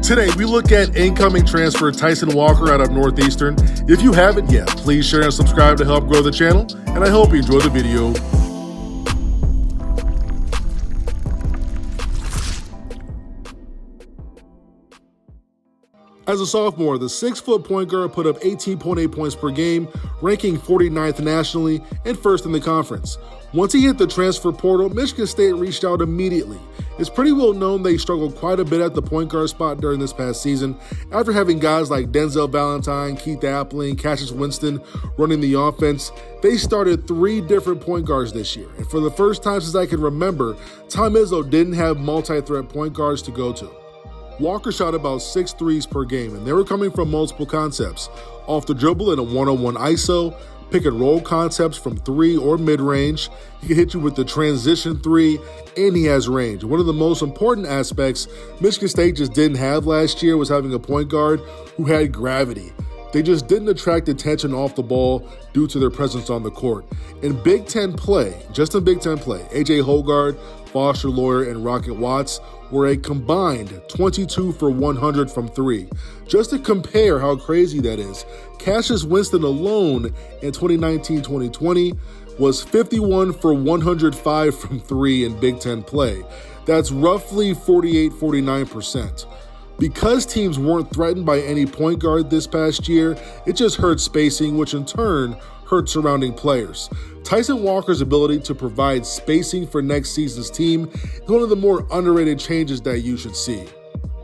Today, we look at incoming transfer Tyson Walker out of Northeastern. If you haven't yet, please share and subscribe to help grow the channel, and I hope you enjoy the video. As a sophomore, the 6-foot point guard put up 18.8 points per game, ranking 49th nationally and first in the conference. Once he hit the transfer portal, Michigan State reached out immediately. It's pretty well known they struggled quite a bit at the point guard spot during this past season. After having guys like Denzel Valentine, Keith Appling, Cassius Winston running the offense, they started 3 different point guards this year. And for the first time since I can remember, Tom Izzo didn't have multi-threat point guards to go to. Walker shot about 6 threes per game, and they were coming from multiple concepts. Off the dribble in a one-on-one ISO, pick and roll concepts from 3 or mid-range. He can hit you with the transition 3, and he has range. One of the most important aspects Michigan State just didn't have last year was having a point guard who had gravity. They just didn't attract attention off the ball due to their presence on the court. In Big Ten play, A.J. Hoggard, Foster Loyer, and Rocket Watts were a combined 22 for 100 from 3. Just to compare how crazy that is, Cassius Winston alone in 2019-2020 was 51 for 105 from 3 in Big Ten play. That's roughly 48-49%. Because teams weren't threatened by any point guard this past year, it just hurt spacing, which in turn hurt surrounding players. Tyson Walker's ability to provide spacing for next season's team is one of the more underrated changes that you should see.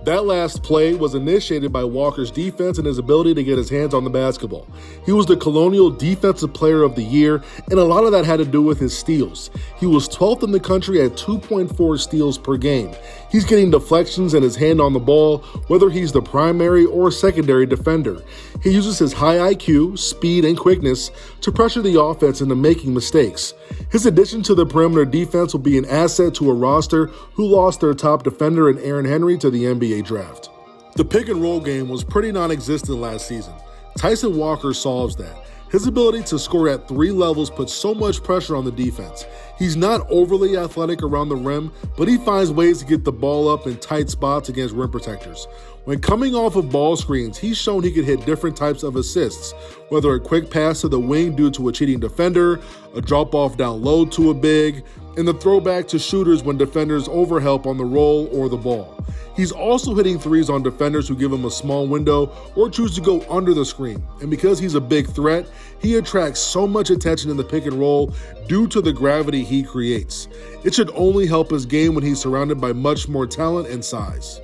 That last play was initiated by Walker's defense and his ability to get his hands on the basketball. He was the Colonial Defensive Player of the Year, and a lot of that had to do with his steals. He was 12th in the country at 2.4 steals per game. He's getting deflections and his hand on the ball, whether he's the primary or secondary defender. He uses his high IQ, speed, and quickness to pressure the offense into making mistakes. His addition to the perimeter defense will be an asset to a roster who lost their top defender in Aaron Henry to the NBA draft. The pick and roll game was pretty non-existent last season. Tyson Walker solves that. His ability to score at 3 levels puts so much pressure on the defense. He's not overly athletic around the rim, but he finds ways to get the ball up in tight spots against rim protectors. When coming off of ball screens, he's shown he can hit different types of assists, whether a quick pass to the wing due to a cheating defender, a drop-off down low to a big, and the throwback to shooters when defenders overhelp on the roll or the ball. He's also hitting threes on defenders who give him a small window or choose to go under the screen. And because he's a big threat, he attracts so much attention in the pick and roll due to the gravity he creates. It should only help his game when he's surrounded by much more talent and size.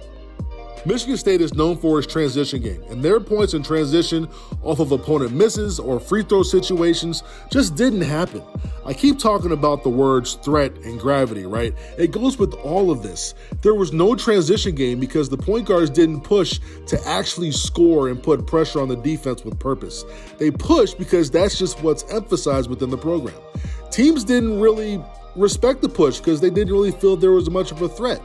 Michigan State is known for its transition game, and their points in transition off of opponent misses or free throw situations just didn't happen. I keep talking about the words threat and gravity, right? It goes with all of this. There was no transition game because the point guards didn't push to actually score and put pressure on the defense with purpose. They pushed because that's just what's emphasized within the program. Teams didn't really respect the push because they didn't really feel there was much of a threat.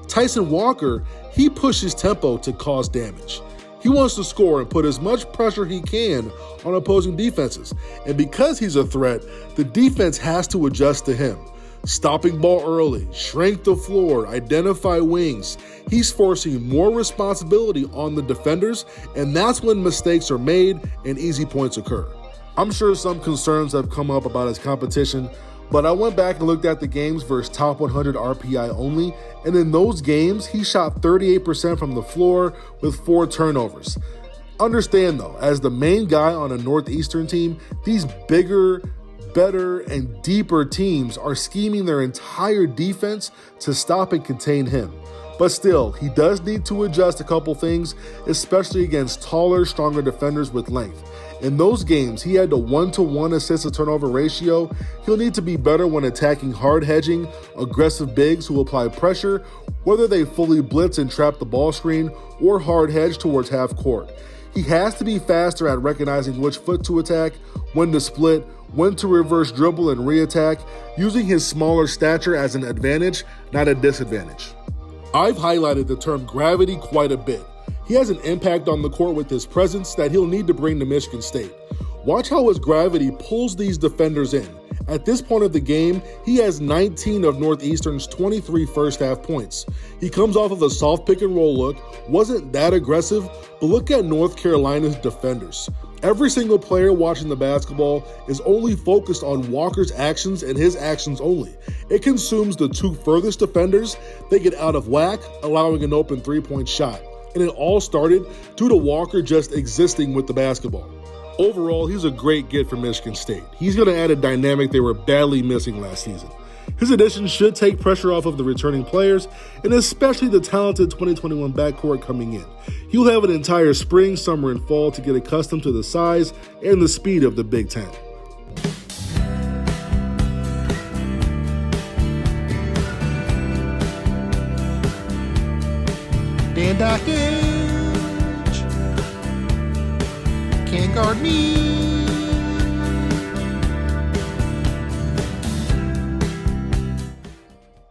Tyson Walker, he pushes tempo to cause damage. He wants to score and put as much pressure he can on opposing defenses. And because he's a threat, the defense has to adjust to him. Stopping ball early, shrink the floor, identify wings. He's forcing more responsibility on the defenders, and that's when mistakes are made and easy points occur. I'm sure some concerns have come up about his competition, but I went back and looked at the games versus top 100 RPI only, and in those games, he shot 38% from the floor with 4 turnovers. Understand though, as the main guy on a Northeastern team, these bigger, better, and deeper teams are scheming their entire defense to stop and contain him. But still, he does need to adjust a couple things, especially against taller, stronger defenders with length. In those games, he had a 1-to-1 assist-to-turnover ratio. He'll need to be better when attacking hard hedging, aggressive bigs who apply pressure, whether they fully blitz and trap the ball screen or hard hedge towards half court. He has to be faster at recognizing which foot to attack, when to split, when to reverse dribble and re-attack, using his smaller stature as an advantage, not a disadvantage. I've highlighted the term gravity quite a bit. He has an impact on the court with his presence that he'll need to bring to Michigan State. Watch how his gravity pulls these defenders in, At this point of the game, he has 19 of Northeastern's 23 first-half points. He comes off of a soft pick-and-roll look, wasn't that aggressive, but look at North Carolina's defenders. Every single player watching the basketball is only focused on Walker's actions and his actions only. It consumes the two furthest defenders. They get out of whack, allowing an open three-point shot. And it all started due to Walker just existing with the basketball. Overall, he's a great get for Michigan State. He's going to add a dynamic they were badly missing last season. His addition should take pressure off of the returning players, and especially the talented 2021 backcourt coming in. He'll have an entire spring, summer, and fall to get accustomed to the size and the speed of the Big Ten. Dan Dockage can't guard me.